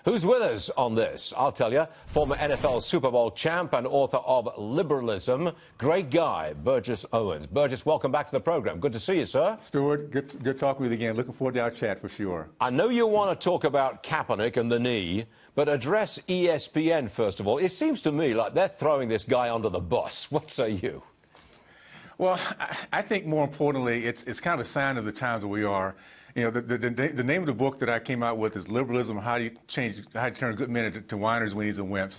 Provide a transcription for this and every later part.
Who's with us on this? I'll tell you. Former NFL Super Bowl champ and author of Liberalism, great guy, Burgess Owens. Burgess, welcome back to the program. Good to see you, sir. Stuart, good talking with you again. Looking forward to our chat for sure. I know you want to talk about Kaepernick and the knee, but address ESPN first of all. It seems to me like they're throwing this guy under the bus. What say you? Well, I think more importantly, it's kind of a sign of the times that we are. You know, the name of the book that I came out with is Liberalism: How do you turn good men into whiners, weenies, and wimps.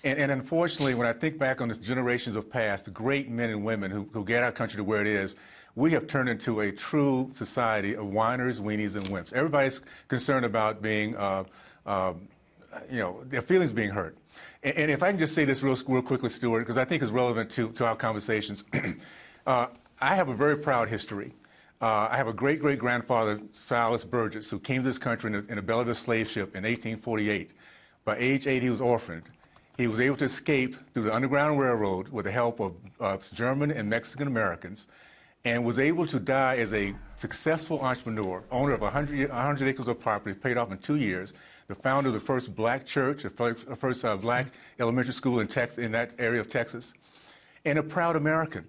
And unfortunately, when I think back on the generations of past, the great men and women who get our country to where it is, we have turned into a true society of whiners, weenies, and wimps. Everybody's concerned about being, you know, their feelings being hurt. And if I can just say this real quickly, Stuart, because I think it's relevant to our conversations. I have a very proud history. I have a great-great-grandfather, Silas Burgess, who came to this country in a belly of a slave ship in 1848. By age 8, he was orphaned. He was able to escape through the Underground Railroad with the help of German and Mexican Americans, and was able to die as a successful entrepreneur, owner of 100 acres of property, paid off in 2 years, the founder of the first black church, the first black elementary school in that area of Texas, and a proud American.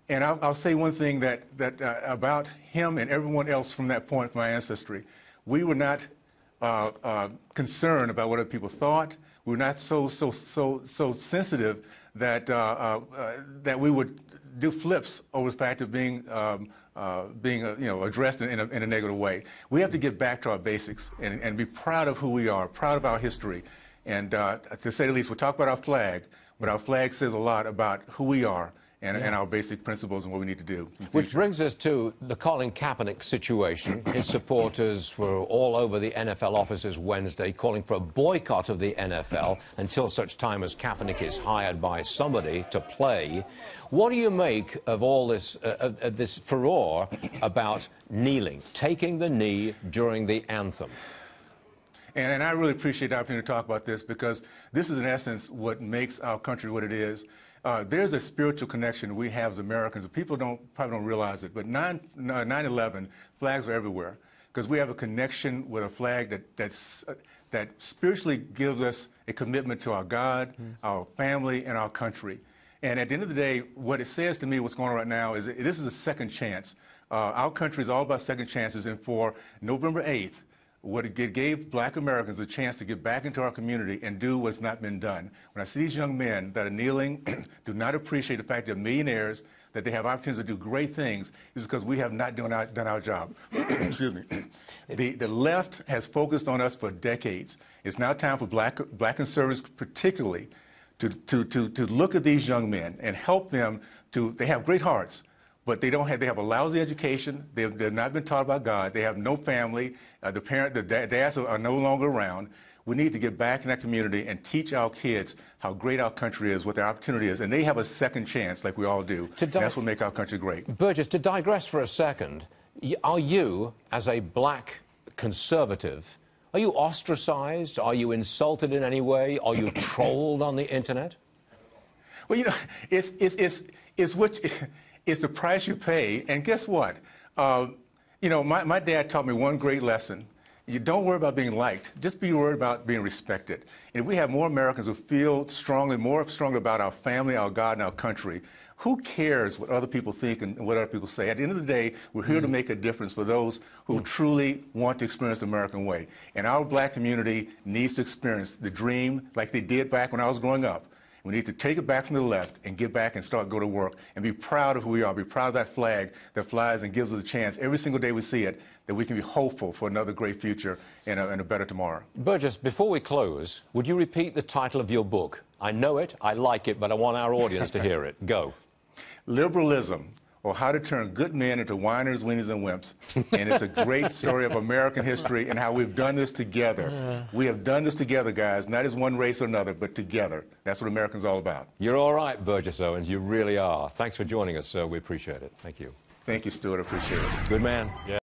And I'll say one thing that about him and everyone else from that point, from my ancestry. We were not concerned about what other people thought. We were not so sensitive that that we would do flips over the fact of being addressed in a negative way. We have to get back to our basics and be proud of who we are, proud of our history. And to say the least, we'll talk about our flag, but our flag says a lot about who we are. And our basic principles and what we need to do. Which brings us to the Colin Kaepernick situation. His supporters were all over the NFL offices Wednesday calling for a boycott of the NFL until such time as Kaepernick is hired by somebody to play. What do you make of all this, this furore about kneeling, taking the knee during the anthem? And I really appreciate the opportunity to talk about this, because this is in essence what makes our country what it is. There's a spiritual connection we have as Americans. People probably don't realize it, but 9/11 flags are everywhere, because we have a connection with a flag that spiritually gives us a commitment to our God, our family, and our country. And at the end of the day, what it says to me, what's going on right now, is this is a second chance. Our country is all about second chances, and for November 8th, what it gave black Americans a chance to get back into our community and do what's not been done. When I see these young men that are kneeling, do not appreciate the fact they're millionaires, that they have opportunities to do great things, is because we have not done our job. Excuse me. The left has focused on us for decades. It's now time for black conservatives particularly to look at these young men and help them they have great hearts, but they have a lousy education. They've not been taught about God. They have no family. The dads are no longer around. We need to get back in that community and teach our kids how great our country is, what their opportunity is, and they have a second chance, like we all do. And that's what makes our country great. Burgess, to digress for a second, are you, as a black conservative, are you ostracized? Are you insulted in any way? Are you trolled on the internet? Well, you know, it's the price you pay, and guess what? You know, my dad taught me one great lesson. You don't worry about being liked. Just be worried about being respected. And if we have more Americans who feel more strongly about our family, our God, and our country, who cares what other people think and what other people say? At the end of the day, we're here to make a difference for those who truly want to experience the American way. And our black community needs to experience the dream like they did back when I was growing up. We need to take it back from the left and get back and go to work and be proud of who we are, be proud of that flag that flies and gives us a chance every single day we see it, that we can be hopeful for another great future and a better tomorrow. Burgess, before we close, would you repeat the title of your book? I know it, I like it, but I want our audience to hear it. Go. Liberalism, or How to Turn Good Men into Whiners, Weenies, and Wimps. And it's a great story of American history and how we've done this together. We have done this together, guys, not as one race or another, but together. That's what America's all about. You're all right, Burgess Owens. You really are. Thanks for joining us, sir. We appreciate it. Thank you. Thank you, Stuart. I appreciate it. Good man. Yeah.